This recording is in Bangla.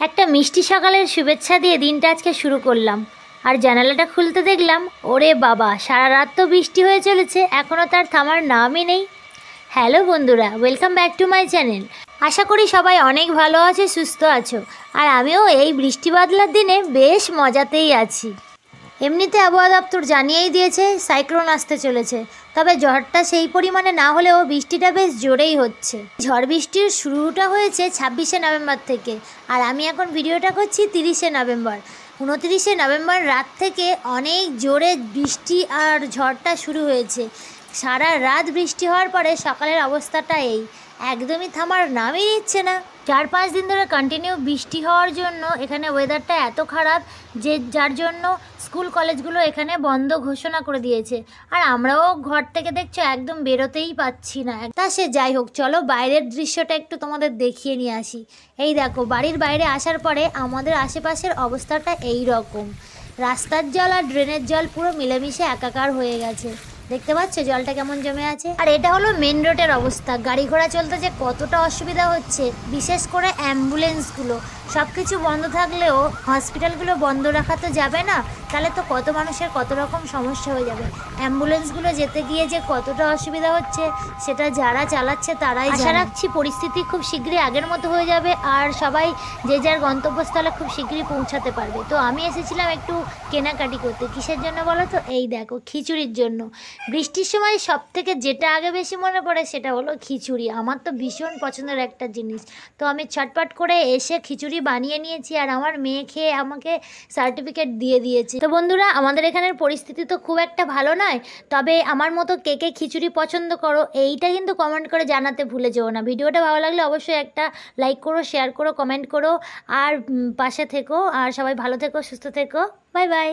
একটা মিষ্টি সকালের শুভেচ্ছা দিয়ে দিনটা আজকে শুরু করলাম। আর জানালাটা খুলতে দেখলাম, ওরে বাবা, সারা রাত তো বৃষ্টি হয়ে চলেছে, এখনও তার থামার নামই নেই। হ্যালো বন্ধুরা, welcome back to my channel. আশা করি সবাই অনেক ভালো আছো, সুস্থ আছো। আর আমিও এই বৃষ্টি বাদলার দিনে বেশ মজাতেই আছি। এমনিতে আবহাওয়া দপ্তর জানিয়েই দিয়েছে সাইক্লোন আসতে চলেছে, তবে ঝড়টা সেই পরিমাণে না হলেও বৃষ্টিটা বেশ জোরেই হচ্ছে। ঝড় বৃষ্টির শুরুটা হয়েছে 26শে নভেম্বর থেকে, আর আমি এখন ভিডিওটা করছি 30শে নভেম্বর। 29শে নভেম্বর রাত থেকে অনেক জোরে বৃষ্টি আর ঝড়টা শুরু হয়েছে। সারা রাত বৃষ্টি হওয়ার পরে সকালের অবস্থাটা এই, একদমই থামার নামই নিচ্ছে না। 4-5 দিন ধরে কন্টিনিউ বৃষ্টি হওয়ার জন্য এখানে ওয়েদারটা এত খারাপ যে যার জন্য স্কুল কলেজগুলো এখানে বন্ধ ঘোষণা করে দিয়েছে। আর আমরাও ঘর থেকে দেখছো একদম বেরোতেই পাচ্ছি না। তা সে যাই হোক, চলো বাইরের দৃশ্যটা একটু তোমাদের দেখিয়ে নিয়ে আসি। এই দেখো, বাড়ির বাইরে আসার পরে আমাদের আশেপাশের অবস্থাটা এই রকম। রাস্তার জল আর ড্রেনের জল পুরো মিলেমিশে একাকার হয়ে গেছে। দেখতে পাচ্ছ জলটা কেমন জমে আছে। আর এটা হলো মেন রোডের অবস্থা। গাড়ি ঘোড়া চলতে যে কতটা অসুবিধা হচ্ছে, বিশেষ করে অ্যাম্বুলেন্সগুলো। সব কিছু বন্ধ থাকলেও হসপিটালগুলো বন্ধ রাখা তো যাবে না, তাহলে তো কত মানুষের কত রকম সমস্যা হয়ে যাবে। অ্যাম্বুলেন্সগুলো যেতে গিয়ে যে কতটা অসুবিধা হচ্ছে সেটা যারা চালাচ্ছে তারাই। আশা রাখছি পরিস্থিতি খুব শীঘ্রই আগের মতো হয়ে যাবে আর সবাই যে যার গন্তব্যস্থলে খুব শীঘ্রই পৌঁছাতে পারবে। তো আমি এসেছিলাম একটু কেনাকাটি করতে। কিসের জন্য বলো তো? এই দেখো, খিচুড়ির জন্য। বৃষ্টির সময় সব থেকে যেটা আগে বেশি মনে পড়ে সেটা হলো খিচুড়ি। আমার তো ভীষণ পছন্দের একটা জিনিস। তো আমি ছটপট করে এসে খিচুড়ি বানিয়ে নিয়েছি, আর আমার মেয়ে খেয়ে আমাকে সার্টিফিকেট দিয়ে দিয়েছে। তো বন্ধুরা, আমাদের এখানের পরিস্থিতি তো খুব একটা ভালো নয়, তবে আমার মতো কে কে খিচুড়ি পছন্দ করো এইটা কিন্তু কমেন্ট করে জানাতে ভুলে যেও না। ভিডিওটা ভালো লাগলে অবশ্যই একটা লাইক করো, শেয়ার করো, কমেন্ট করো, আর পাশে থেকো। আর সবাই ভালো থেকো, সুস্থ থেকো। Bye bye.